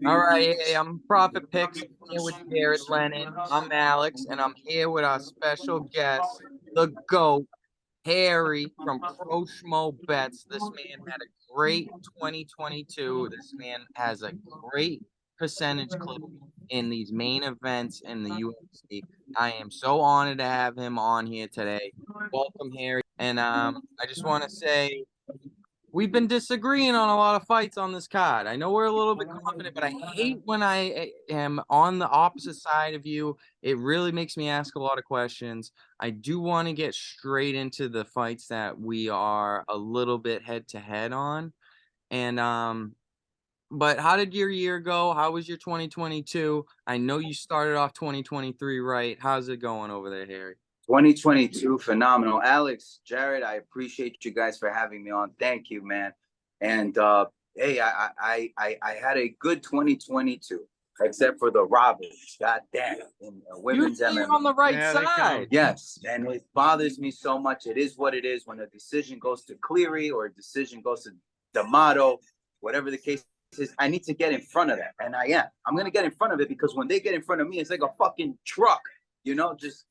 All right, hey, I'm Profit Picks here with Jared Lennon. I'm Alex, and I'm here with our special guest, the GOAT, Harry from ProSchmoBets. This man had a great 2022. This man has a great percentage clip in these main events in the UFC. I am so honored to have him on here today. Welcome, Harry. And I just want to say we've been disagreeing on a lot of fights on this card. I know we're a little bit confident, but I hate when I am on the opposite side of you. It really makes me ask a lot of questions. I do want to get straight into the fights that we are a little bit head to head on. And but how did your year go? How was your 2022? I know you started off 2023 right. How's it going over there, Harry? 2022, phenomenal. Alex, Jared, I appreciate you guys for having me on. Thank you, man. And hey, I had a good 2022, except for the robberies. God damn, in women's You're MMA. on the right side. Yes, and it bothers me so much. It is what it is. When a decision goes to Cleary or a decision goes to D'Amato, whatever the case is, I need to get in front of that, and I am. I'm gonna get in front of it because when they get in front of me, it's like a fucking truck, just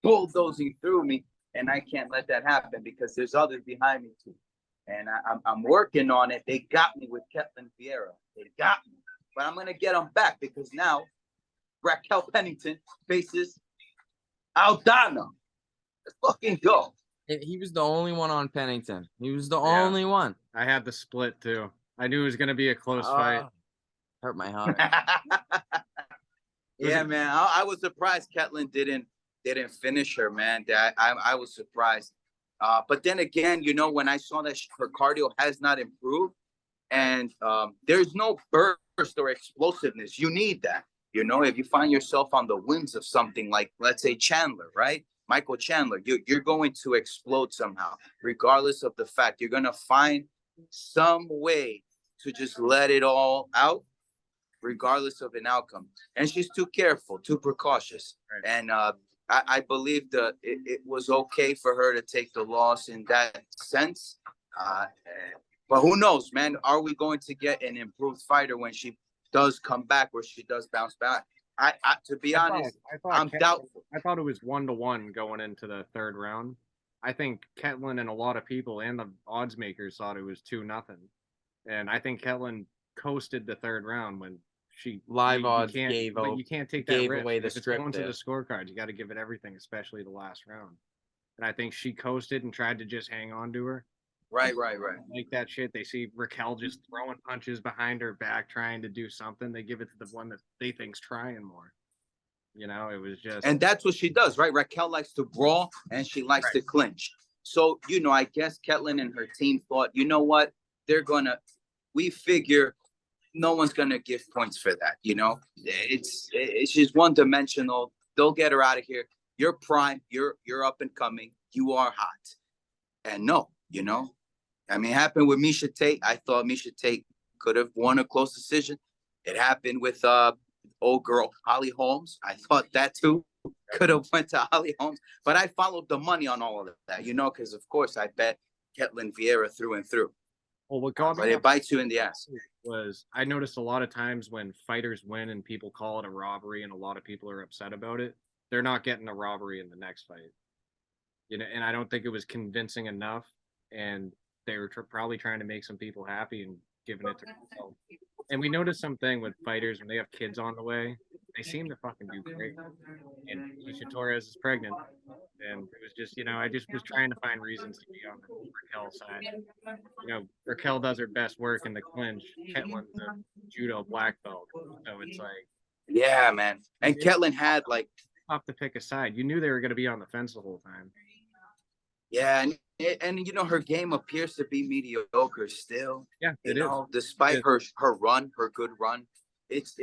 bulldozing through me, and I can't let that happen because there's others behind me too. And I'm working on it. They got me with Ketlen Vieira. They got me. But I'm going to get them back because now Raquel Pennington faces Aldana. Let's fucking go. He was the only one on Pennington. He was the only one. I had the split too. I knew it was going to be a close fight. Hurt my heart. Yeah, man. I was surprised Ketlen didn't finish her, man. I was surprised. But then again, when I saw that her cardio has not improved, and there's no burst or explosiveness, you need that. If you find yourself on the winds of something like, let's say, Chandler, right? Michael Chandler, you're going to explode somehow, regardless of the fact. You're going to find some way to just let it all out, regardless of an outcome. And she's too careful, too precautious. Right. And I believe that it was okay for her to take the loss in that sense. But who knows, man? Are we going to get an improved fighter when she does come back or she does bounce back? To be honest, I'm doubtful. I thought it was 1-1 going into the third round. I think Ketlen and a lot of people and the odds makers thought it was 2-0. And I think Ketlen coasted the third round when odds you can't take that risk. Away the if it's going to the scorecards, you got to give it everything, especially the last round. And I think she coasted and tried to just hang on to her. Right. Like that shit. They see Raquel just throwing punches behind her back, trying to do something. They give it to the one that they think's trying more. It was just. And that's what she does, right? Raquel likes to brawl and she likes to clinch. So, I guess Ketlen and her team thought, you know what? We figure no one's gonna give points for that. It's just one dimensional. They'll get her out of here. You're prime. You're up and coming. You are hot. And no, it happened with Miesha Tate. I thought Miesha Tate could have won a close decision. It happened with old girl Holly Holmes. I thought that too could have went to Holly Holmes. But I followed the money on all of that, because of course I bet Ketlen Vieira through and through. Well, what got but it bites you in the ass. Was I noticed a lot of times when fighters win and people call it a robbery and a lot of people are upset about it, they're not getting a robbery in the next fight. And I don't think it was convincing enough, and they were probably trying to make some people happy and giving it to themselves. And we noticed something with fighters when they have kids on the way, they seem to fucking do great. And Keisha Torres is pregnant, and it was just, I just was trying to find reasons to be on the Raquel side. Raquel does her best work in the clinch. Ketlen's a judo black belt, so it's like. Yeah, man. And Ketlen had tough to pick a side. You knew they were going to be on the fence the whole time. Yeah, and her game appears to be mediocre still. Yeah, it is. Despite her good run, it's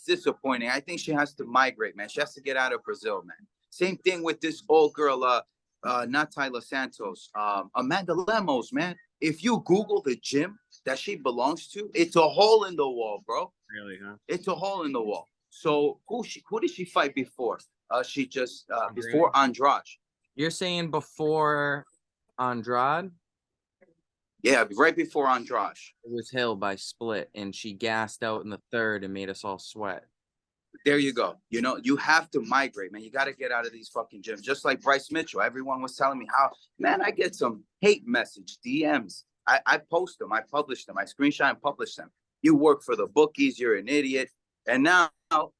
disappointing. I think she has to migrate, man. She has to get out of Brazil, man. Same thing with this old girl, not Tyler Santos, Amanda Lemos, man. If you Google the gym that she belongs to, it's a hole in the wall, bro. Really, huh? It's a hole in the wall. So who did she fight before? She just before Andrade. You're saying before Andrade? Yeah, right before Andrade. It was Hill by split, and she gassed out in the third and made us all sweat. There you go. You know, you have to migrate, man. You got to get out of these fucking gyms. Just like Bryce Mitchell. Everyone was telling me how, man, I get some hate message, DMs. I post them. I publish them. I screenshot and publish them. You work for the bookies. You're an idiot. And now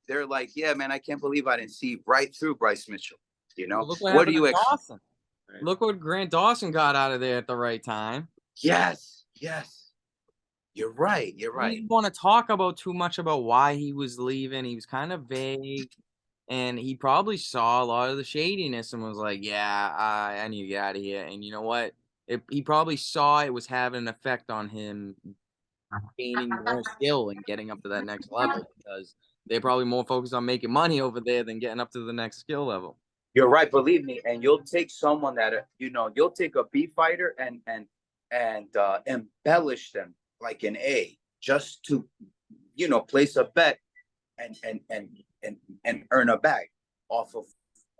they're like, yeah, man, I can't believe I didn't see right through Bryce Mitchell. You know, Well, look what do happened you to expect? Dawson. Look what Grant Dawson got out of there at the right time. Yes. You're right. He didn't want to talk about too much about why he was leaving. He was kind of vague, and he probably saw a lot of the shadiness and was like, "Yeah, I need to get out of here." And you know what? He probably saw it was having an effect on him gaining more skill and getting up to that next level, because they're probably more focused on making money over there than getting up to the next skill level. You're right. Believe me. And you'll take someone that, you'll take a B fighter and embellish them like an A, just to, place a bet and earn a bag off of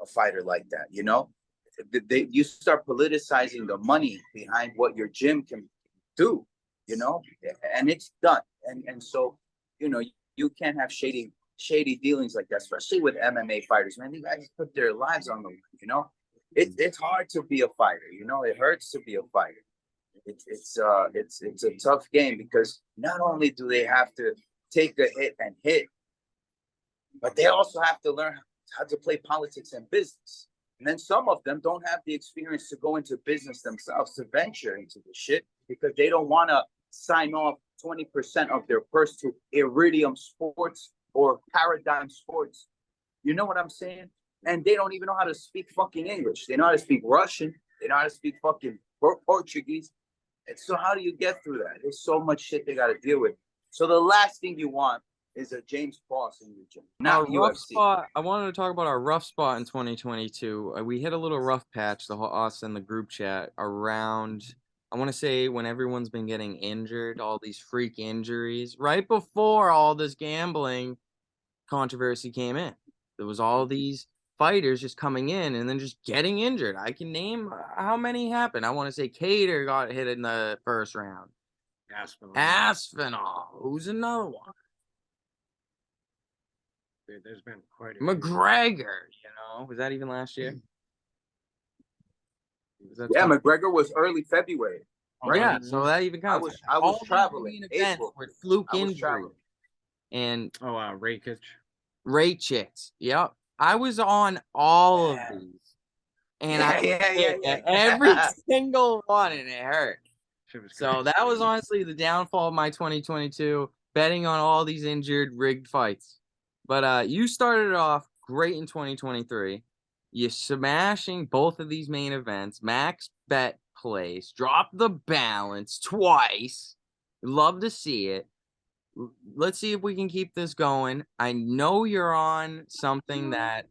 a fighter like that. You start politicizing the money behind what your gym can do, and it's done. And so, you can't have shady dealings like that, especially with MMA fighters, man. These guys put their lives on the line, it's hard to be a fighter, it hurts to be a fighter. It's a tough game, because not only do they have to take a hit and hit, but they also have to learn how to play politics and business. And then some of them don't have the experience to go into business themselves, to venture into the shit, because they don't want to sign off 20% of their purse to Iridium Sports or Paradigm Sports. You know what I'm saying? And they don't even know how to speak fucking English. They know how to speak Russian. They know how to speak fucking Portuguese. And so how do you get through that? There's so much shit they got to deal with. So the last thing you want is a James Cross in your gym. Not Our rough UFC. spot. I wanted to talk about our rough spot in 2022. We hit a little rough patch, us in the group chat, around, I want to say, when everyone's been getting injured, all these freak injuries, right before all this gambling controversy came in. There was all these fighters just coming in and then just getting injured. I can name how many happened. I want to say Cater got hit in the first round. Aspinall. Who's another one? There's been quite a few. McGregor, was that even last year? Yeah, McGregor was early February. Right? Yeah, so that even counts. I was traveling. Events with fluke injury. And Rachits. Yep. I was on all of these. And every single one, and it hurt. So that was honestly the downfall of my 2022, betting on all these injured, rigged fights. But you started it off great in 2023. You're smashing both of these main events. Max bet place, drop the balance twice. Love to see it. Let's see if we can keep this going. I know you're on something that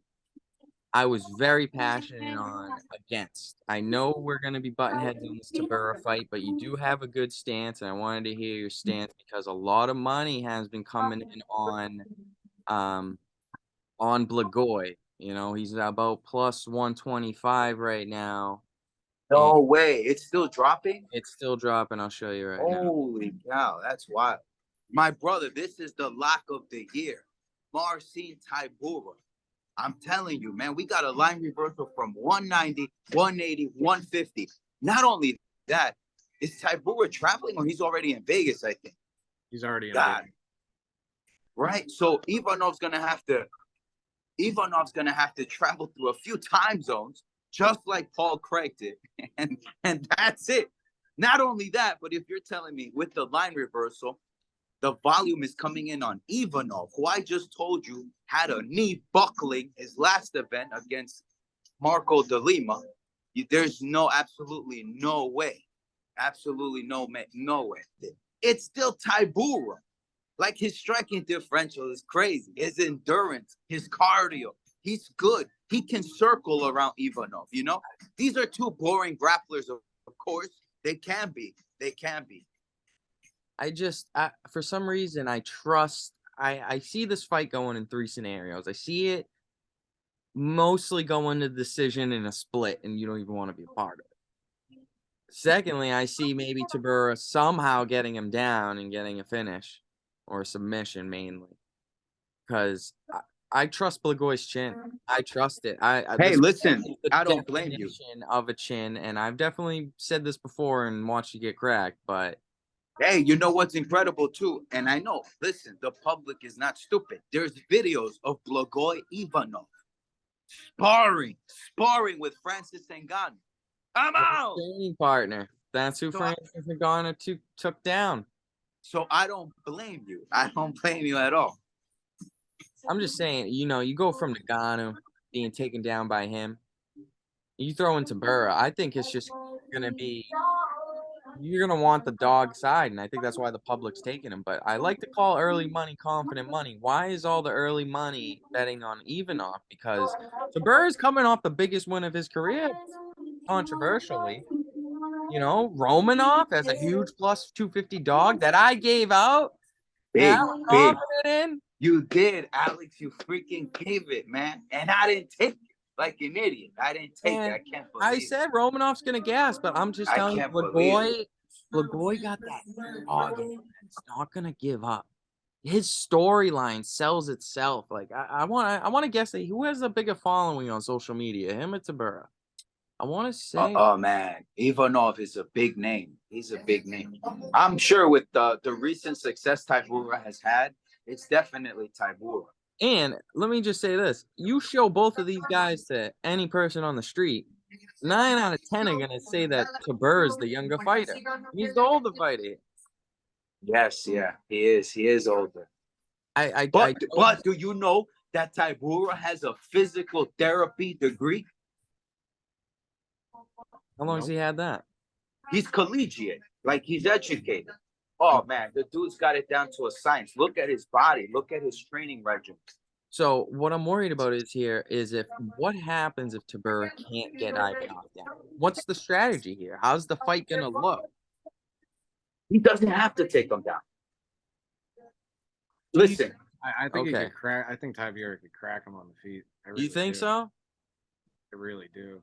I was very passionate on against. I know we're going to be button heads on this Tybura fight, but you do have a good stance, and I wanted to hear your stance because a lot of money has been coming in on Blagoy. He's about plus 125 right now. No way. It's still dropping? It's still dropping. I'll show you right now. Holy cow. That's wild. My brother, this is the lock of the year. Marcin Tybura. I'm telling you, man, we got a line reversal from 190, 180, 150. Not only that, is Tybura traveling, or he's already in Vegas, I think? He's already in Vegas. Right? So Ivanov's gonna have to travel through a few time zones, just like Paul Craig did. And that's it. Not only that, but if you're telling me with the line reversal, the volume is coming in on Ivanov, who I just told you had a knee buckling his last event against Marco de Lima. There's absolutely no way. Absolutely no way. It's still Tybura. Like, his striking differential is crazy. His endurance, his cardio, he's good. He can circle around Ivanov, These are two boring grapplers, of course. They can be. For some reason, I see this fight going in three scenarios. I see it mostly going to decision in a split, and you don't even want to be a part of it. Secondly, I see maybe Tybura somehow getting him down and getting a finish or a submission mainly. Because I trust Blagoy's chin. I trust it. Hey, This listen, is the I don't blame you. definition of a chin, and I've definitely said this before and watched you get cracked, but Hey, you know what's incredible too? And I know, listen, the public is not stupid. There's videos of Blagoy Ivanov sparring with Francis Ngannou. I'm out. training partner. That's who So Francis Ngannou took down. So I don't blame you. I don't blame you at all. I'm just saying, you go from Ngannou being taken down by him, you throw in Tybura. I think it's just gonna be you're gonna want the dog side, and I think that's why the public's taking him. But I like to call early money confident money. Why is all the early money betting on Ivanov? Because Tybura is coming off the biggest win of his career, controversially. Romanov as a huge plus 250 dog that I gave out. Big, That I'm big. confident in. You did, Alex. You freaking gave it, man. And I didn't take it like an idiot. I didn't take it. I can't believe I said Romanov's gonna gas, but I'm just telling you, Blagoy got that dog in him. It's not gonna give up. His storyline sells itself. Like I want to guess that who has a bigger following on social media, him or Tybura? I want to say. Oh man, Ivanov is a big name. He's a big name. I'm sure with the recent success Tybura has had, it's definitely Tybura. And let me just say this: you show both of these guys to any person on the street, 9 out of 10 are gonna say that Tybura is the younger fighter. He's the older fighter. Yes, yeah, he is. He is older. But do you know that Tybura has a physical therapy degree? How long has he had that? He's collegiate, like he's educated. Oh man, the dude's got it down to a science. Look at his body. Look at his training regimen. So what I'm worried about is what happens if Tybura can't get Ivanov down? What's the strategy here? How's the fight gonna look? He doesn't have to take him down. Listen, I think he could crack. I think Tybura could crack him on the feet. You think so? I really do.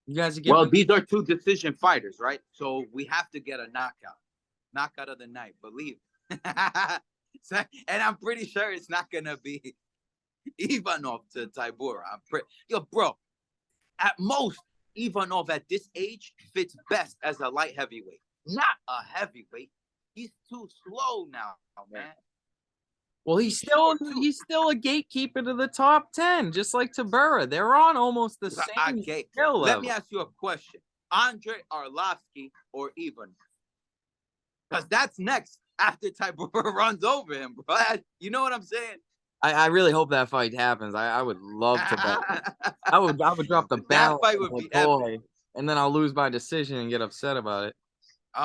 You guys are well, these are two decision fighters, right? So we have to get a knockout of the night. Believe. And I'm pretty sure it's not gonna be Ivanov to Tybura. Bro. At most, Ivanov at this age fits best as a light heavyweight, not a heavyweight. He's too slow now, man. Well, he's still a gatekeeper to the top 10, just like Tybura. They're on almost the same skill level. Let me ask you a question: Andre Arlovsky or Ivanov? Because that's next after Tybura runs over him, bro. You know what I'm saying? I really hope that fight happens. I would love to bet. I would drop the balance. That fight would be epic. And then I'll lose by decision and get upset about it.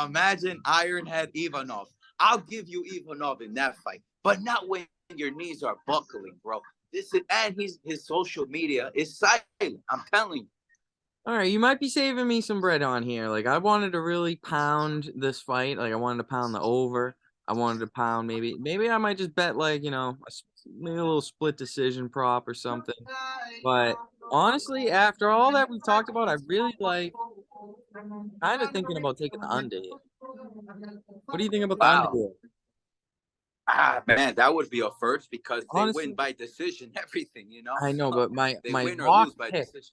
Imagine Ironhead Ivanov. I'll give you Ivanov in that fight, but not when your knees are buckling, bro. His social media is silent. I'm telling you. All right, you might be saving me some bread on here. Like I wanted to really pound this fight. Like I wanted to pound the over. I wanted to pound maybe I might just bet like maybe a little split decision prop or something. But honestly, after all that we've talked about, I really like kind of thinking about taking the under here. What do you think about the under here? Man, that would be a first because honestly, they win by decision, everything, I know, but my win or lose by decision.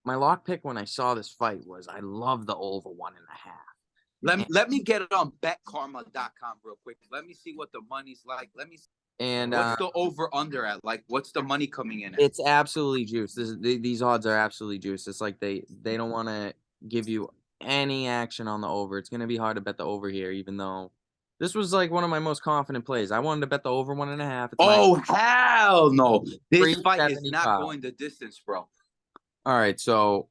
My lock pick when I saw this fight was I love the over 1.5. Let me get it on betkarma.com real quick. Let me see what the money's like. Let me see. And what's the over under at? Like, what's the money coming in at? It's absolutely juiced. These odds are absolutely juiced. It's like they don't want to give you any action on the over. It's going to be hard to bet the over here, even though this was like one of my most confident plays. I wanted to bet the over 1.5. Oh, hell no. This fight is not going the distance, bro. All right, so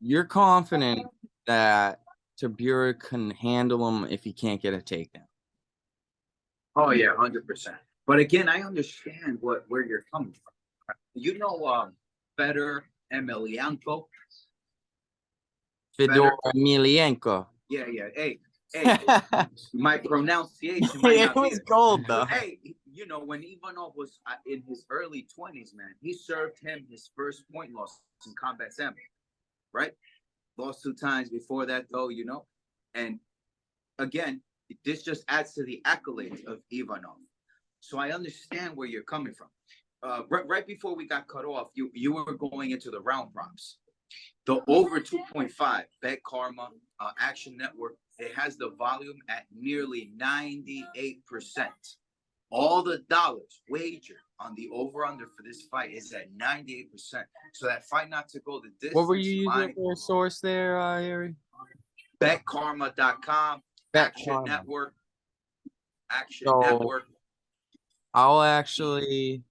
you're confident that Tybura can handle him if he can't get a takedown? Oh yeah, 100%. But again, I understand where you're coming from. You know, Fedor Emelianenko. Fedor Emelianenko. Yeah. Hey, my pronunciation. It was gold though. Hey, when Ivanov was in his early 20s, man, he served him his first point loss in combat sambo, right? Lost 2 times before that, though, you know. And again, this just adds to the accolades of Ivanov. So I understand where you're coming from. Right before we got cut off, you were going into the round props. The over 2.5, Bet Karma, Action Network, it has the volume at nearly 98%. All the dollars wagered on the over-under for this fight is at 98%. So that fight not to go the distance. What were you using for a source there, Harry? BetKarma.com, Action Network. Action So, Network. I'll actually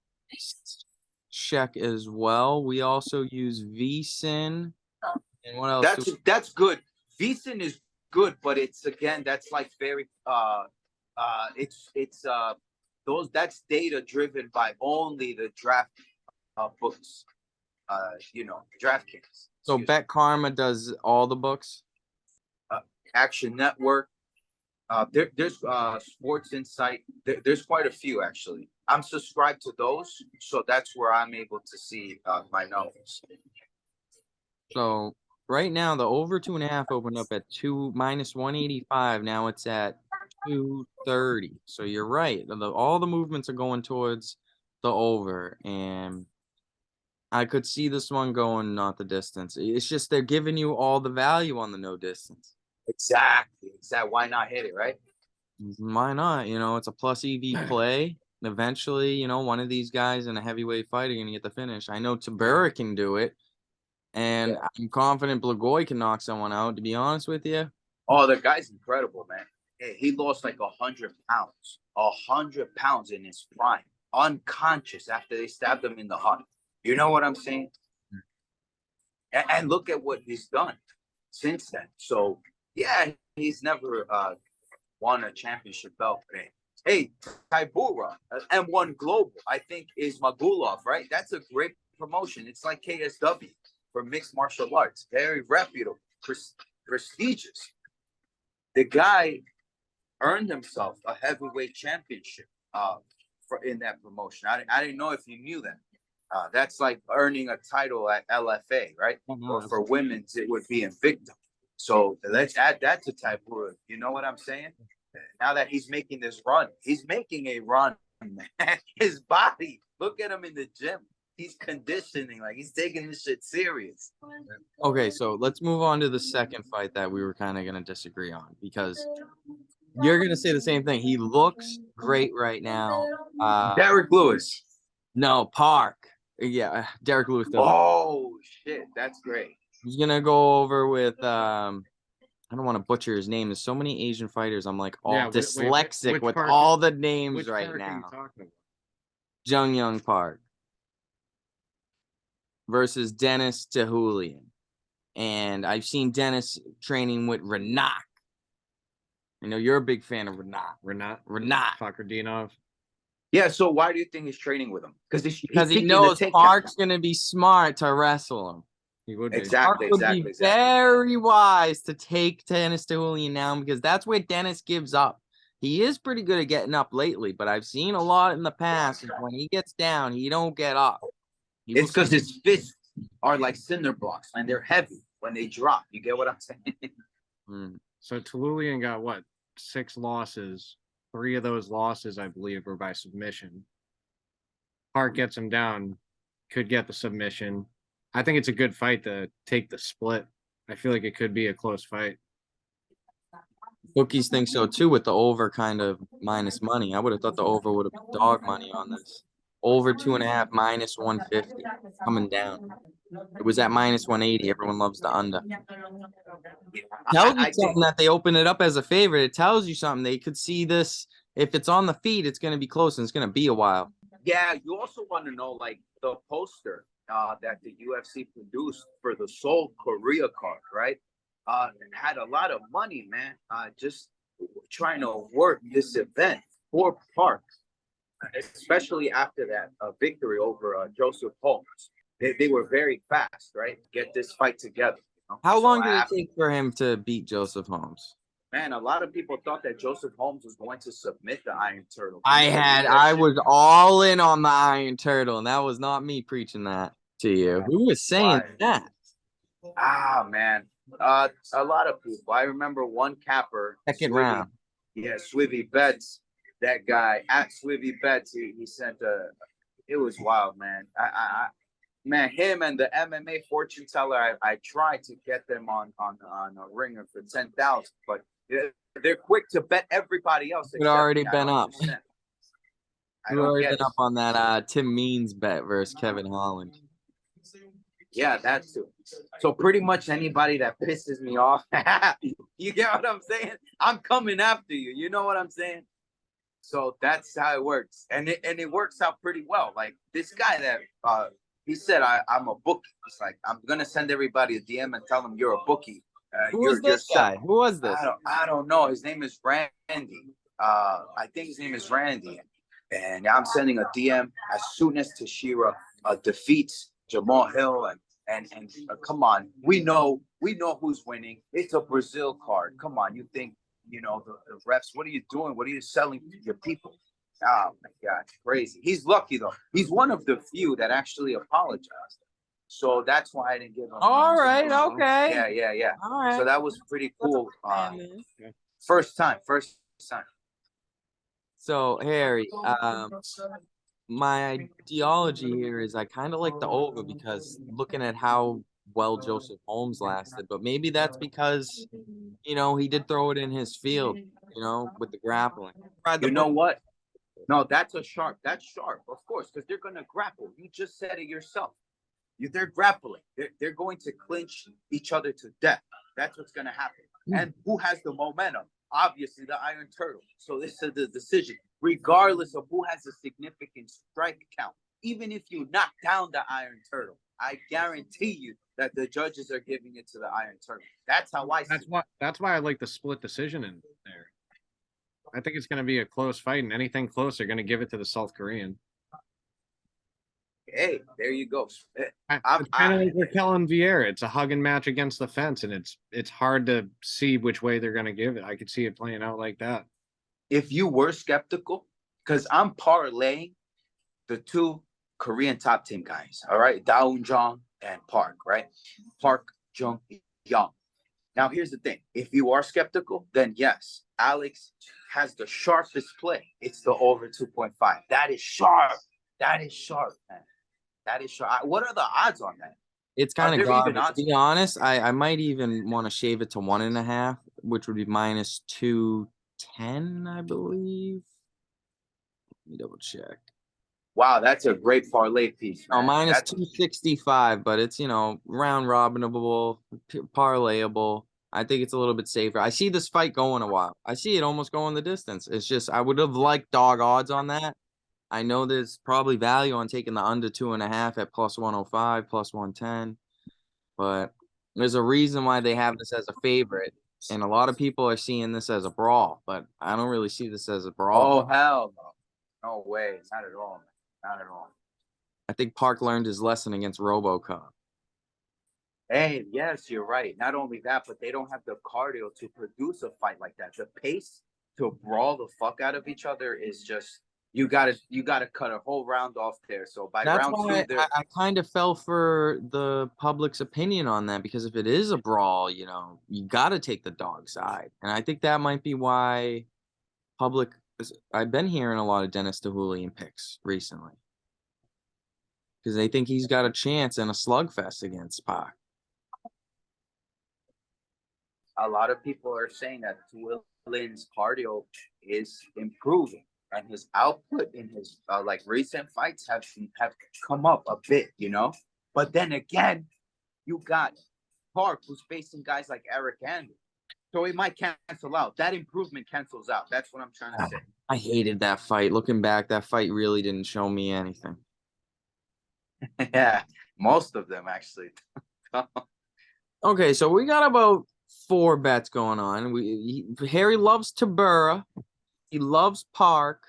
check as well. We also use VSIN. And what else? That's good. VSIN is good, but it's again, that's like very that's data driven by only the draft books. You know, DraftKings. So Bet Karma does all the books. Action Network. There's Sports Insight. There's quite a few actually. I'm subscribed to those, so that's where I'm able to see my numbers. So right now the over 2.5 opened up at minus 185. Now it's at 230. So you're right. All the movements are going towards the over, and I could see this one going not the distance. It's just they're giving you all the value on the no distance. Exactly. Why not hit it, right? Why not? You know, it's a plus EV play. Eventually, you know, one of these guys in a heavyweight fight are going to get the finish. I know Tybura can do it, and I'm confident Blagoy can knock someone out, to be honest with you. Oh, the guy's incredible, man. Hey, he lost like 100 pounds. 100 pounds in his prime. Unconscious after they stabbed him in the heart. You know what I'm saying? And look at what he's done since then. So, yeah, he's never won a championship belt. Hey, Tybura, M1 Global, I think is Magulov, right? That's a great promotion. It's like KSW for mixed martial arts. Very reputable, prestigious. The guy earned himself a heavyweight championship in that promotion. I didn't know if you knew that. That's like earning a title at LFA, right? Or for women's, it would be Invicta. So let's add that to Tybura. You know what I'm saying? Now that he's making this run, he's making a run, man. His body, look at him in the gym. He's conditioning, like he's taking this shit serious. Okay, so let's move on to the second fight that we were kind of going to disagree on, because you're going to say the same thing. He looks great right now. Derek Lewis. No, Park. Yeah, Derek Lewis. Oh, shit. That's great. He's going to go over with, I don't want to butcher his name. There's so many Asian fighters. I'm like dyslexic with all the names right now. Jung Park versus Dennis Tuilinin. And I've seen Dennis training with Renak. I know you're a big fan of Renat. Fakardinov. Yeah, so why do you think he's training with him? Because he knows Park's going to be smart to wrestle him. He would be. Exactly. Very wise to take Dennis Tuilinin down, because that's where Dennis gives up. He is pretty good at getting up lately, but I've seen a lot in the past. When he gets down, he don't get up. It's because his fists are like cinder blocks, and they're heavy when they drop. You get what I'm saying? So Tuilinin got what? 6 losses. 3 of those losses, I believe, were by submission. Park gets him down, could get the submission. I think it's a good fight to take the split. I feel like it could be a close fight. Bookies think so too, with the over kind of minus money. I would have thought the over would have been dog money on this. Over 2.5 minus 150 coming down. It was at minus 180. Everyone loves the under. Tells you something that they open it up as a favorite. It tells you something. They could see this. If it's on the feed, it's going to be close and it's going to be a while. Yeah, you also want to know, like, the poster that the UFC produced for the Seoul Korea card, right? Had a lot of money, man. Just trying to work this event for Park, especially after that victory over Joseph Holmes. They were very fast, right? Get this fight together. You know? How long did it take for him to beat Joseph Holmes? Man, a lot of people thought that Joseph Holmes was going to submit the Iron Turtle. I was all in on the Iron Turtle, and that was not me preaching that to you. Who was saying that? Ah, man. A lot of people. I remember one capper. Second Swivy, round. Yeah, Swivy Bets. That guy at Swivy Bets, he sent it was wild, man. Man, him and the MMA fortune teller, I tried to get them on a ringer for 10,000, but they're quick to bet everybody else. We'd already been up. I We've don't already get been it. up on that Tim Means bet versus Kevin Holland. Yeah, that's too. So pretty much anybody that pisses me off, you get what I'm saying? I'm coming after you. You know what I'm saying? So that's how it works, and it works out pretty well. Like this guy that he said, I'm a bookie. It's like I'm gonna send everybody a DM and tell them you're a bookie. Who was this guy? Who was this? I don't know. His name is Randy. I think his name is Randy. And I'm sending a DM as soon as Teixeira defeats Jamal Hill and come on, we know who's winning. It's a Brazil card. Come on, you think the refs? What are you doing? What are you selling to your people? Oh my God, crazy. He's lucky though. He's one of the few that actually apologized. So that's why I didn't give him. All right, okay. Yeah. All right. So that was pretty cool. First time. So Harry, my ideology here is I kind of like the over because looking at how well Joseph Holmes lasted, but maybe that's because he did throw it in his field, with the grappling. You know what? No, that's sharp. That's sharp, of course, because they're gonna grapple. You just said it yourself. They're grappling. They're going to clinch each other to death. That's what's gonna happen. And who has the momentum? Obviously, the Iron Turtle. So this is the decision, regardless of who has a significant strike count. Even if you knock down the Iron Turtle, I guarantee you that the judges are giving it to the Iron Turtle. That's how I see it. That's why I like the split decision in there. I think it's going to be a close fight, and anything close, they're going to give it to the South Korean. Hey, there you go. It's kind of like Raquel Vieira. It's a hugging match against the fence, and it's hard to see which way they're going to give it. I could see it playing out like that. If you were skeptical, because I'm parlaying the two Korean top team guys, all right? Jung and Park, right? Park, Jung, Young. Now, here's the thing. If you are skeptical, then yes, Alex has the sharpest play. It's the over 2.5. That is sharp. That is sharp, man. That is sharp. What are the odds on that? It's kind of garbage. To be honest, I might even want to shave it to 1.5, which would be minus 210, I believe. Let me double check. Wow, that's a great parlay piece, man. Oh, minus 265, but it's, round robinable, parlayable. I think it's a little bit safer. I see this fight going a while. I see it almost going the distance. It's just I would have liked dog odds on that. I know there's probably value on taking the under 2.5 at plus 105, plus 110, but there's a reason why they have this as a favorite, and a lot of people are seeing this as a brawl, but I don't really see this as a brawl. Oh, hell no. No way. Not at all, man. Not at all. I think Park learned his lesson against RoboCop. Hey, yes, you're right. Not only that, but they don't have the cardio to produce a fight like that. The pace to brawl the fuck out of each other is just you gotta cut a whole round off there. So by That's round why two, I kind of fell for the public's opinion on that, because if it is a brawl, you gotta take the dog side, and I think that might be why public. I've been hearing a lot of Dennis Tuilinin picks recently because they think he's got a chance in a slugfest against Pac. a lot of people are saying that Tuilin's cardio is improving, and his output in his recent fights have come up a bit, But then again, you got Park, who's facing guys like Eric Andrew, so it might cancel out. That improvement cancels out. That's what I'm trying to say. I hated that fight. Looking back, that fight really didn't show me anything. Yeah, most of them actually. Okay, so we got about 4 bets going on. Harry loves Tybura. He loves Park.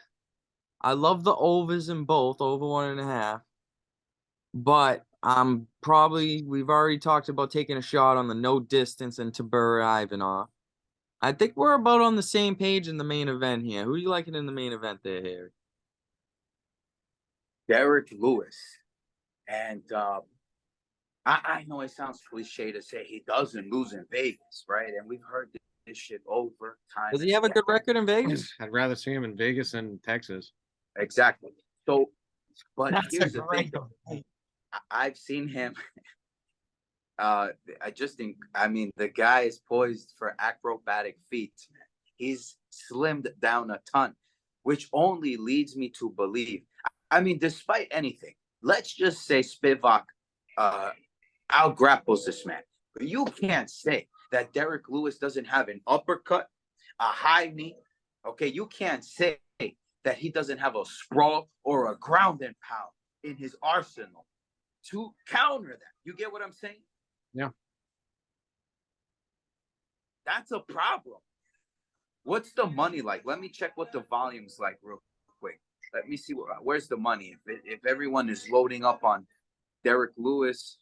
I love the overs in both, over 1.5. But we've already talked about taking a shot on the no distance and Tybura Ivanov. I think we're about on the same page in the main event here. Who are you liking in the main event there, Harry? Derek Lewis. And I know it sounds cliche to say he doesn't lose in Vegas, right? And we've heard this shit over time. Does he have a good record in Vegas? I'd rather see him in Vegas than Texas. Exactly. So, but That's here's a the thing. great. I've seen him. I just think, I mean, the guy is poised for acrobatic feats. Man. He's slimmed down a ton, which only leads me to believe. I mean, despite anything, let's just say Spivak out grapples this man. But you can't say that Derek Lewis doesn't have an uppercut, a high knee. Okay, you can't say that he doesn't have a sprawl or a ground and pound in his arsenal to counter that. You get what I'm saying? Yeah. That's a problem. What's the money like? Let me check what the volume's like real quick. Let me see where's the money. If everyone is loading up on Derek Lewis,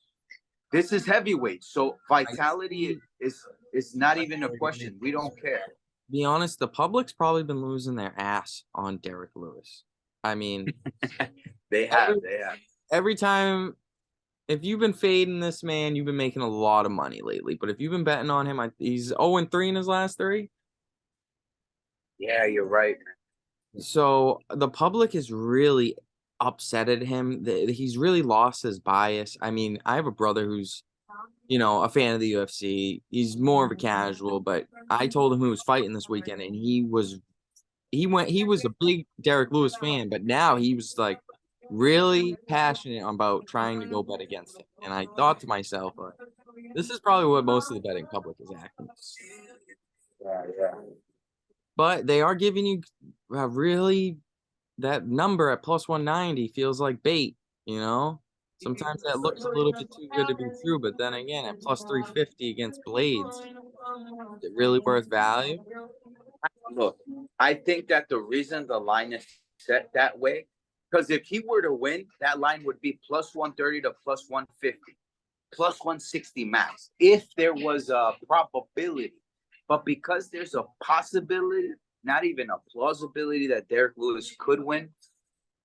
this is heavyweight, so vitality is not even a question. We don't care. Be honest, the public's probably been losing their ass on Derek Lewis. I mean, They have. every time, if you've been fading this man, you've been making a lot of money lately. But if you've been betting on him, he's 0-3 in his last 3. Yeah, you're right. So the public is really upset at him. He's really lost his bias. I mean, I have a brother who's, a fan of the UFC. He's more of a casual, but I told him who was fighting this weekend, and he was a big Derek Lewis fan, but now he was like really passionate about trying to go bet against him. And I thought to myself, this is probably what most of the betting public is acting. Yeah. But they are giving you really that number at plus 190 feels like bait, Sometimes that looks a little bit too good to be true, but then again, at plus 350 against Blades, is it really worth value? Look, I think that the reason the line is set that way, because if he were to win, that line would be plus 130 to plus 150, plus 160 max, if there was a probability. But because there's a possibility, not even a plausibility that Derek Lewis could win,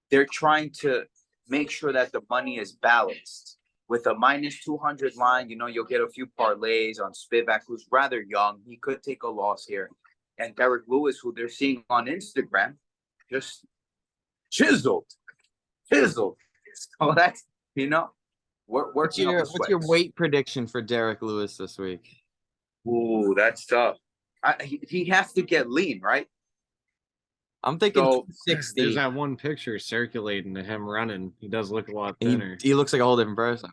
they're trying to make sure that the money is balanced. With a minus 200 line, you'll get a few parlays on Spivak, who's rather young. He could take a loss here. And Derek Lewis, who they're seeing on Instagram, just chiseled. So that's, What's your weight prediction for Derek Lewis this week? Ooh, that's tough. He has to get lean, right? I'm thinking So, 260. There's that one picture circulating of him running. He does look a lot thinner. He looks like a whole different person.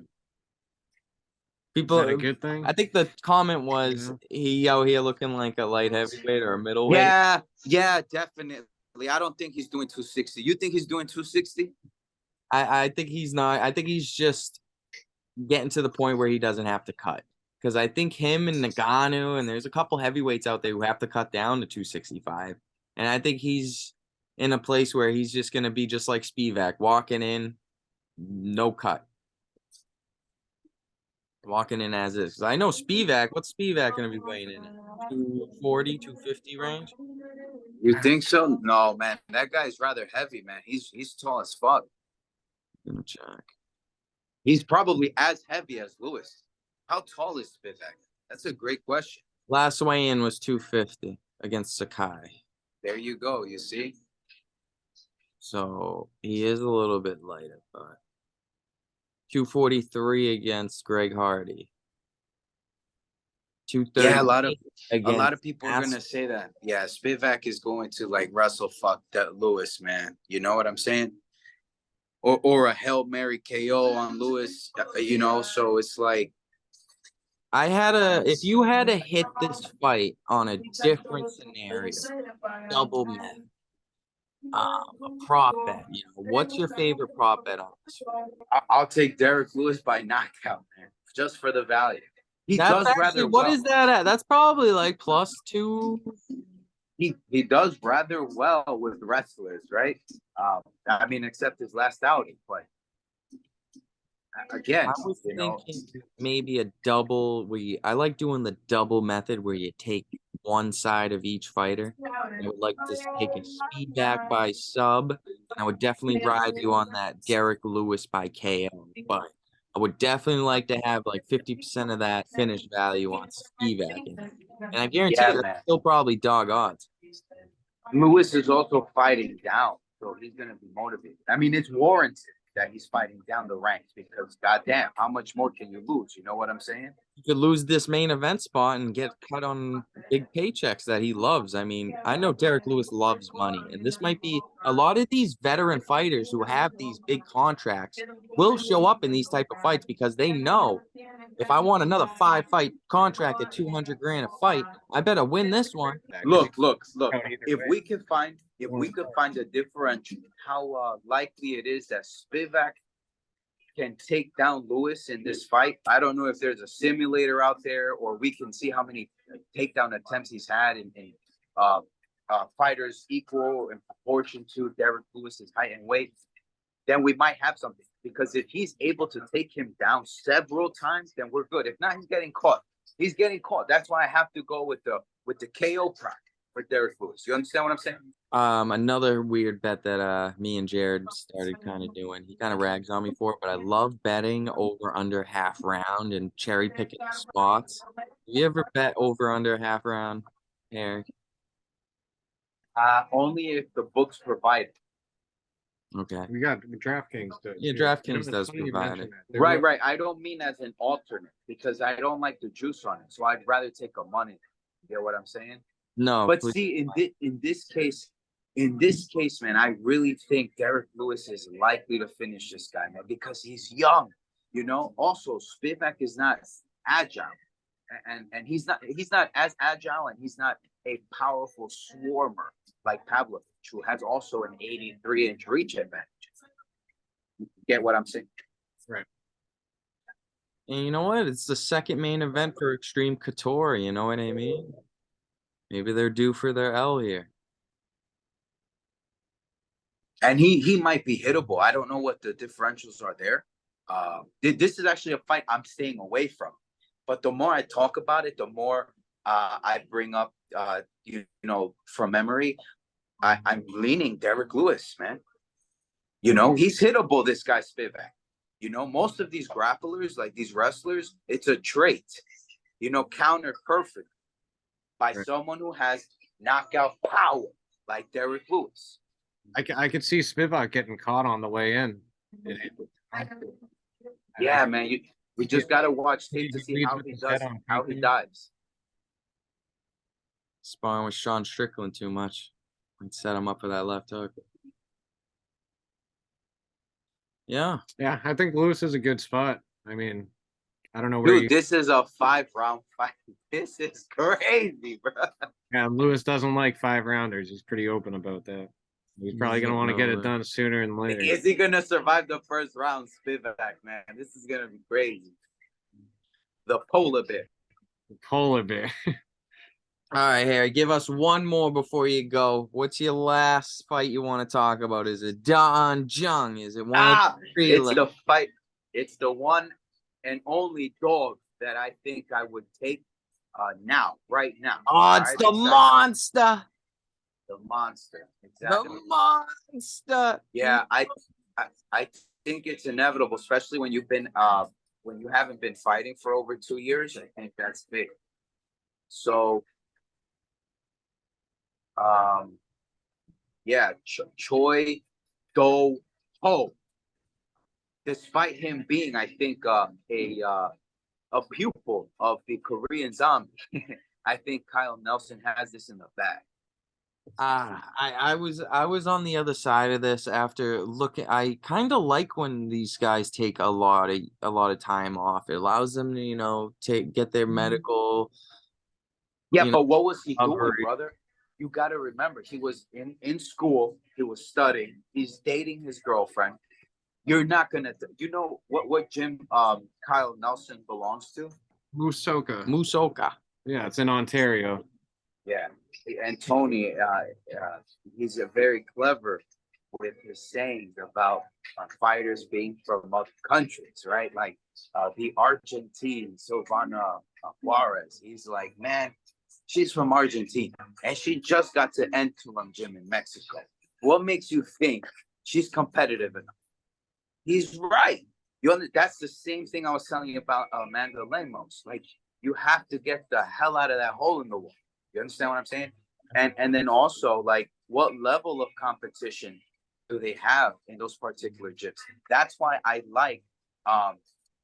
People, is that a good thing? I think the comment was he out here looking like a light heavyweight or a middleweight. Yeah, definitely. I don't think he's doing 260. You think he's doing 260? I think he's not. I think he's just getting to the point where he doesn't have to cut. Because I think him and Nagano, and there's a couple heavyweights out there who have to cut down to 265. And I think he's in a place where he's just going to be just like Spivak, walking in, no cut. Walking in as is. Because I know Spivak, what's Spivak going to be weighing in? 240, 250 range? You think so? No, man. That guy's rather heavy, man. He's tall as fuck. I'm going to check. He's probably as heavy as Lewis. How tall is Spivak? That's a great question. Last weigh-in was 250 against Sakai. There you go. You see? So he is a little bit lighter, but 243 against Greg Hardy. 230. Yeah, a lot of people are gonna say that. Yeah, Spivak is going to wrestle fuck that Lewis, man. You know what I'm saying? Or a Hail Mary KO on Lewis, so it's like if you had to hit this fight on a different scenario, double meth, a prop bet, what's your favorite prop bet on this? I'll take Derek Lewis by knockout, man, just for the value. What is that at? That's probably like +2. He does rather well with wrestlers, right? Except his last outing, but again, I was thinking maybe a double. I like doing the double method where you take one side of each fighter. I would like to take a Spivak by sub, and I would definitely ride you on that Derek Lewis by KO. But I would definitely like to have like 50% of that finish value on Spivak. And I guarantee Yeah, you, man. that's still probably dog odds. Lewis is also fighting down, so he's gonna be motivated. I mean, it's warranted that he's fighting down the ranks because, goddamn, how much more can you lose? You know what I'm saying? You could lose this main event spot and get cut on big paychecks that he loves. I mean, I know Derek Lewis loves money, and this might be a lot of these veteran fighters who have these big contracts will show up in these type of fights because they know if I want another 5-fight contract at 200 grand a fight, I better win this one. Look. Out either If way. we could find a differential, how likely it is that Spivak can take down Lewis in this fight. I don't know if there's a simulator out there, or we can see how many takedown attempts he's had in fighters equal in proportion to Derek Lewis's height and weight. Then we might have something. Because if he's able to take him down several times, then we're good. If not, he's getting caught. He's getting caught. That's why I have to go with the KO prop for Derek Lewis. You understand what I'm saying? Another weird bet that me and Jared started kind of doing. He kind of rags on me for it, but I love betting over under half round and cherry picking the spots. You ever bet over under half round, Eric? Only if the books provide it. Okay. We got DraftKings does. Yeah, too. DraftKings It's does funny you provide mention it. that. Right. I don't mean as an alternate because I don't like the juice on it. So I'd rather take a money. You get what I'm saying? No, But please. see, in this case, man, I really think Derek Lewis is likely to finish this guy, man, because he's young. You know. Also, Spivak is not agile, and he's not as agile, and he's not a powerful swarmer like Pavlovich, who has also an 83-inch reach advantage. Get what I'm saying? Right. And you know what? It's the second main event for Extreme Couture. You know what I mean? Maybe they're due for their L here. And he might be hittable. I don't know what the differentials are there. This is actually a fight I'm staying away from. But the more I talk about it, the more I bring up, from memory, I'm leaning Derek Lewis, man. You know, he's hittable, this guy Spivak. You know, most of these grapplers, like these wrestlers, it's a trait, counter perfect by someone who has knockout power, like Derek Lewis. I could see Spivak getting caught on the way in. Yeah, man. We just gotta watch tape to see how he dives. Sparring with Sean Strickland too much. Might set him up for that left hook. Yeah. Yeah, I think Lewis is a good spot. I mean, I don't know where Dude, this is a 5-round fight. This is crazy, bro. Yeah, Lewis doesn't like 5-rounders. He's pretty open about that. He's probably gonna want to get it done sooner than later. Is he gonna survive the first round, Spivak, man? This is gonna be crazy. The polar bear. Polar bear. All right, Harry, give us one more before you go. What's your last fight you want to talk about? Is it Don Jung? Is it one of the three? It's the fight. It's the one and only dog that I think I would take right now. Oh, it's the monster. The monster. Exactly. The monster. Yeah, I think it's inevitable, especially when you haven't been fighting for over 2 years. I think that's big. So Choi Do-ho. Despite him being, I think, a pupil of the Korean Zombie, I think Kyle Nelson has this in the bag. I was on the other side of this after looking. I kind of like when these guys take a lot of time off. It allows them to get their medical. Yeah, but what was he doing, brother? You got to remember, he was in school. He was studying. He's dating his girlfriend. You're not gonna, what gym Kyle Nelson belongs to? Musoka. Yeah, it's in Ontario. Yeah, and Tony, he's very clever with his sayings about fighters being from other countries, right? Like the Argentine Silvana Juarez. He's like, man, she's from Argentina, and she just got to Tulum Gym in Mexico. What makes you think she's competitive enough? He's right. That's the same thing I was telling you about Amanda Lemos. Like, you have to get the hell out of that hole in the wall. You understand what I'm saying? And then also, like, what level of competition do they have in those particular gyms? That's why I like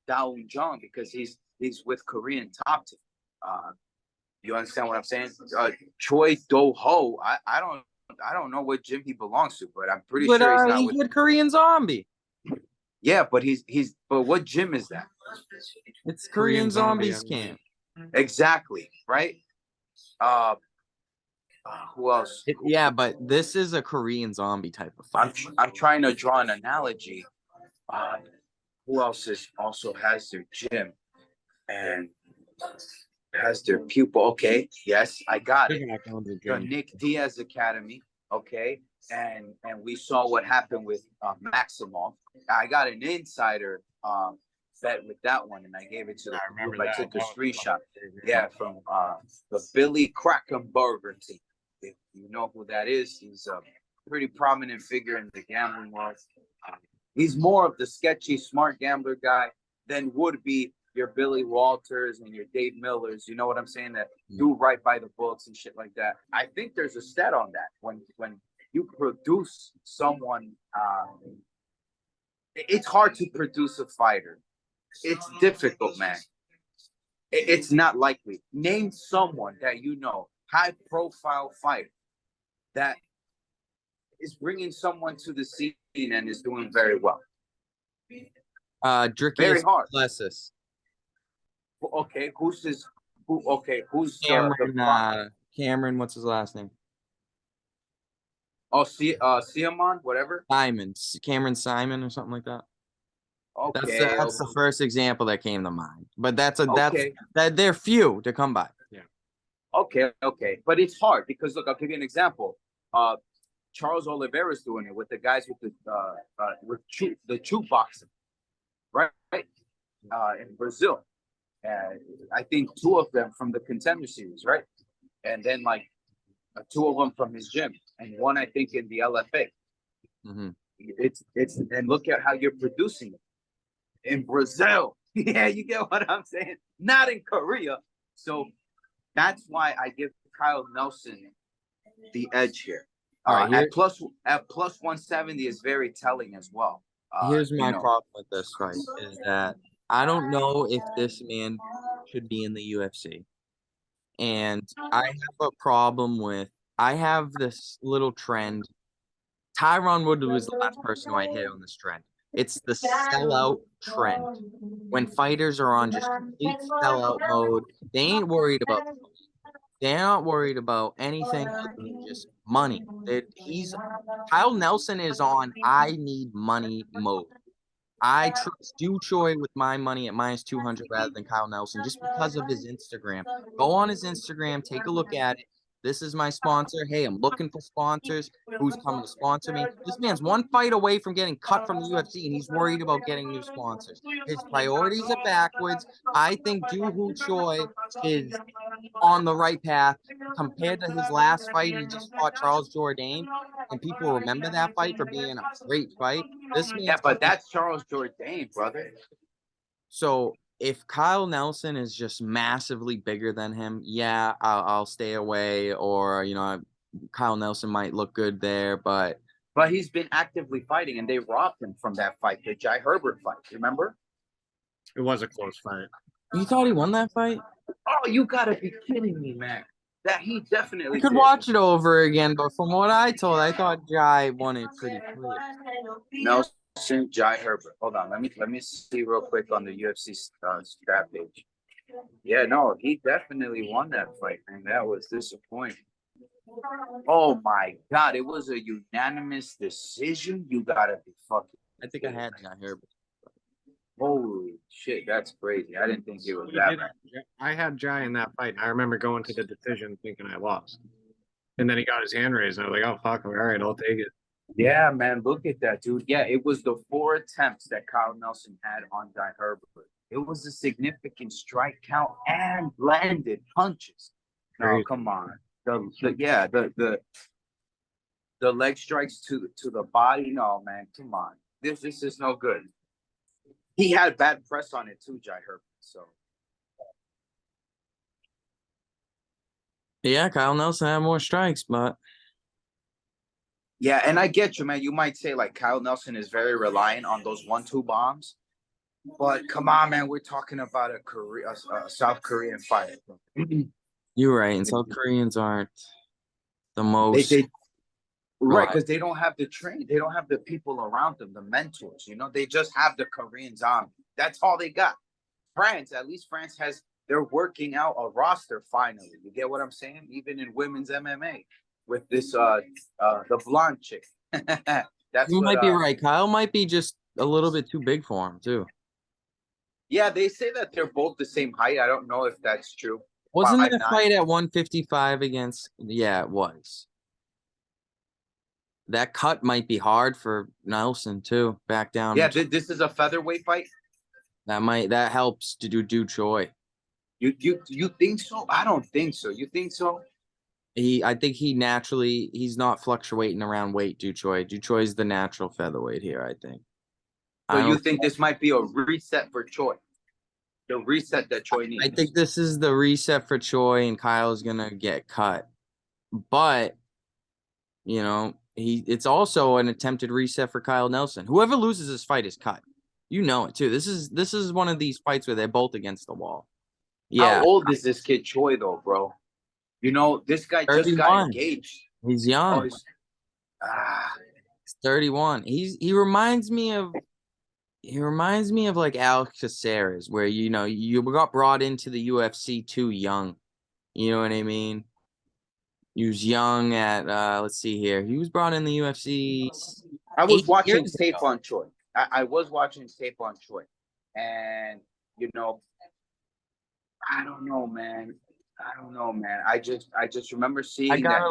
Jung, because he's with Korean top team. You understand what I'm saying? Choi Do-ho, I don't know what gym he belongs to, but I'm pretty But sure he's not he's with. with Korean Zombie. Yeah, but but what gym is that? It's Korean Korean Zombie, Zombies camp. Exactly, right? Uh, who else? Yeah, but this is a Korean Zombie type of fight. I'm trying to draw an analogy. Who else also has their gym and has their pupil? Okay, yes, I got it. The Nick Diaz Academy. Okay, and we saw what happened with Maximov. I got an insider bet with that one, and I gave it to the group. I took a screenshot. Yeah, from the Billy Krakenberger team. If you know who that is, he's a pretty prominent figure in the gambling world. He's more of the sketchy, smart gambler guy than would be your Billy Walters and your Dave Millers. You know what I'm saying? That do right by the books and shit like that. I think there's a stat on that. When you produce someone, it's hard to produce a fighter. It's difficult, man. It's not likely. Name someone that you know, high-profile fighter, that is bringing someone to the scene and is doing very well. Very Drickius hard. Plessis. Okay, who's Cameron, Cameron, what's his last name? Oh, Siamon, whatever. Simon. Cameron Simon or something like that. Okay, That's the first example that came to mind. But that's okay. They're few to come by. Yeah. Okay. But it's hard because look, I'll give you an example. Charles Oliveira's doing it with the guys with the Chu boxing, right? In Brazil. I think 2 of them from the Contender Series, right? And then like 2 of them from his gym, and 1 I think in the LFA. Mm-hmm. It's and look at how you're producing it in Brazil. Yeah, you get what I'm saying? Not in Korea. So that's why I give Kyle Nelson the edge here. All right, at plus 170 is very telling as well. Here's my problem with this fight is that I don't know if this man should be in the UFC. And I have a problem with, I have this little trend. Tyron Woodley was the last person who I hit on this trend. It's the sellout trend. When fighters are on just complete sellout mode, they ain't worried about, they're not worried about anything other than just money. Kyle Nelson is on I need money mode. I trust Du Choi with my money at minus 200 rather than Kyle Nelson just because of his Instagram. Go on his Instagram, take a look at it. This is my sponsor. Hey, I'm looking for sponsors. Who's coming to sponsor me? This man's 1 fight away from getting cut from the UFC, and he's worried about getting new sponsors. His priorities are backwards. I think Du Choi is on the right path compared to his last fight. He just fought Charles Jourdain, and people remember that fight for being a great fight. This man's Yeah, but that's Charles Jourdain, brother. So if Kyle Nelson is just massively bigger than him, yeah, I'll stay away. Or Kyle Nelson might look good there, but he's been actively fighting, and they robbed him from that fight, the Jai Herbert fight. Remember? It was a close fight. You thought he won that fight? Oh, you gotta be kidding me, man! That he definitely I could did. watch it over again, but from what I told, I thought Jai won it pretty clear. Nelson, Jai Herbert. Hold on, let me see real quick on the UFC stat page. Yeah, no, he definitely won that fight, man. That was disappointing. Oh my God, it was a unanimous decision. You gotta be fucking. I think I had Jai Herbert. Holy shit, that's crazy. I didn't think it was that bad. I had Jai in that fight. I remember going to the decision thinking I lost. And then he got his hand raised, and I was like, oh, fuck, all right, I'll take it. Yeah, man, look at that, dude. Yeah, it was the 4 attempts that Kyle Nelson had on Jai Herbert. It was a significant strike count and landed punches. No, come on. The leg strikes to the body. No, man, come on. This is no good. he had bad press on it too, Jai Herbert. So Yeah, Kyle Nelson had more strikes, but yeah, and I get you, man. You might say like Kyle Nelson is very reliant on those 1-2 bombs, but come on, man. We're talking about a South Korean fighter. you're right. And South Koreans aren't the They, most they right, right. because they don't have the train, they don't have the people around them, the mentors. You know, they just have the Koreans on. That's all they got. France, at least France has. They're working out a roster finally. You get what I'm saying? Even in women's MMA with this the blonde chick. That's You what might be right. Kyle might be just a little bit too big for him too. yeah, they say that they're both the same height. I don't know if that's true. Wasn't there a 5'9". fight at 155 against? Yeah, it was. That cut might be hard for Nelson too. Back down. Yeah, this is a featherweight fight. That helps to do Choi. You think so? I don't think so. You think so? I think he's not fluctuating around weight. Do Choi is the natural featherweight here. I think. So I you don't. think this might be a reset for Choi? The reset that Choi needs. I think this is the reset for Choi, and Kyle is gonna get cut. But you know, it's also an attempted reset for Kyle Nelson. Whoever loses this fight is cut. You know it too. This is one of these fights where they're both against the wall. Yeah. How old is this kid Choi though, bro? You know, this guy just got 31. engaged. He's young. Oh, He's 31. He reminds me of like Alex Caceres, where you got brought into the UFC too young. You know what I mean? He was young at let's see here. He was brought in the UFC. I was 8 watching years tape ago. on Choi. I was watching tape on Choi. And you know, I don't know, man. I just remember seeing that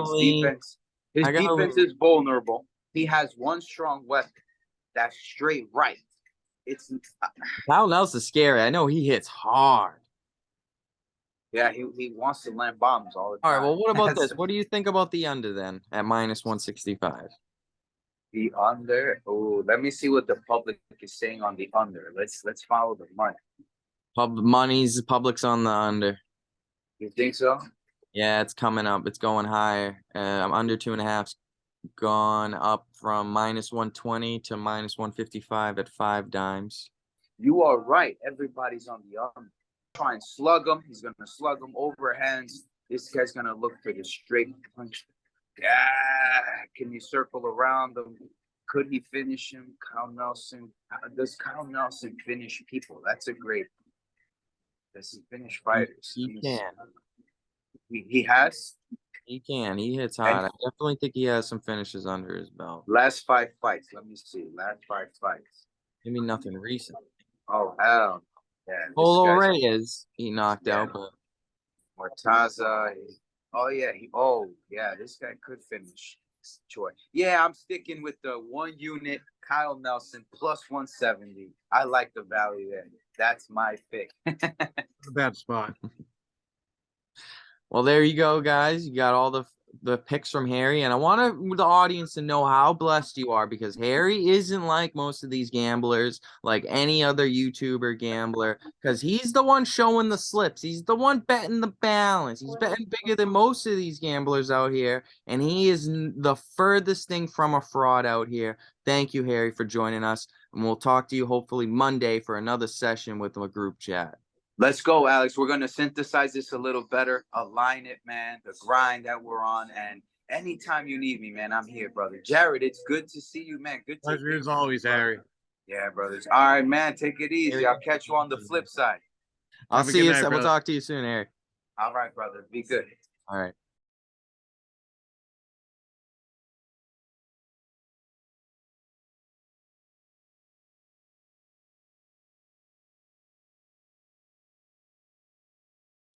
his defense is vulnerable. He has one strong weapon. That's straight right. It's Kyle Nelson's scary. I know he hits hard. yeah, he wants to land bombs all the All time. right, well, what about this? What do you think about the under then at -165? The under. Oh, let me see what the public is saying on the under. Let's follow the money. Public's on the under. You think so? Yeah, it's coming up. It's going higher. Under 2.5's gone up from -120 to -155 at 5 dimes. You are right. Everybody's on the under. Try and slug him. He's gonna slug him overhands. This guy's gonna look for the straight punch. Yeah. Can you circle around him? Could he finish him? Kyle Nelson. Does Kyle Nelson finish people? That's a great. Does he finish fighters? He can. He has. He can. He hits hard. I definitely think he has some finishes under his belt. Last 5 fights. Let me see. Last 5 fights. Maybe nothing recent. Oh hell. Yeah. Polo Reyes, he knocked out, but Mortaza. Oh yeah. This guy could finish Choi. Yeah, I'm sticking with the 1 unit Kyle Nelson plus 170. I like the value there. That's my pick. A bad spot. well, there you go, guys. You got all the picks from Harry, and I want the audience to know how blessed you are, because Harry isn't like most of these gamblers, like any other YouTuber gambler, because he's the one showing the slips. He's the one betting the balance. He's betting bigger than most of these gamblers out here, and he is the furthest thing from a fraud out here. Thank you, Harry, for joining us, and we'll talk to you hopefully Monday for another session with a group chat. Let's go, Alex. We're going to synthesize this a little better, align it, man, the grind that we're on. And anytime you need me, man, I'm here, brother. Jared, it's good to see you, man. Good to Pleasure as always, Harry. Yeah, brothers. All right, man. Take it easy. I'll catch you on the flip side. I'll see you. We'll talk to you soon, Harry. All right, brother. Be good. All right.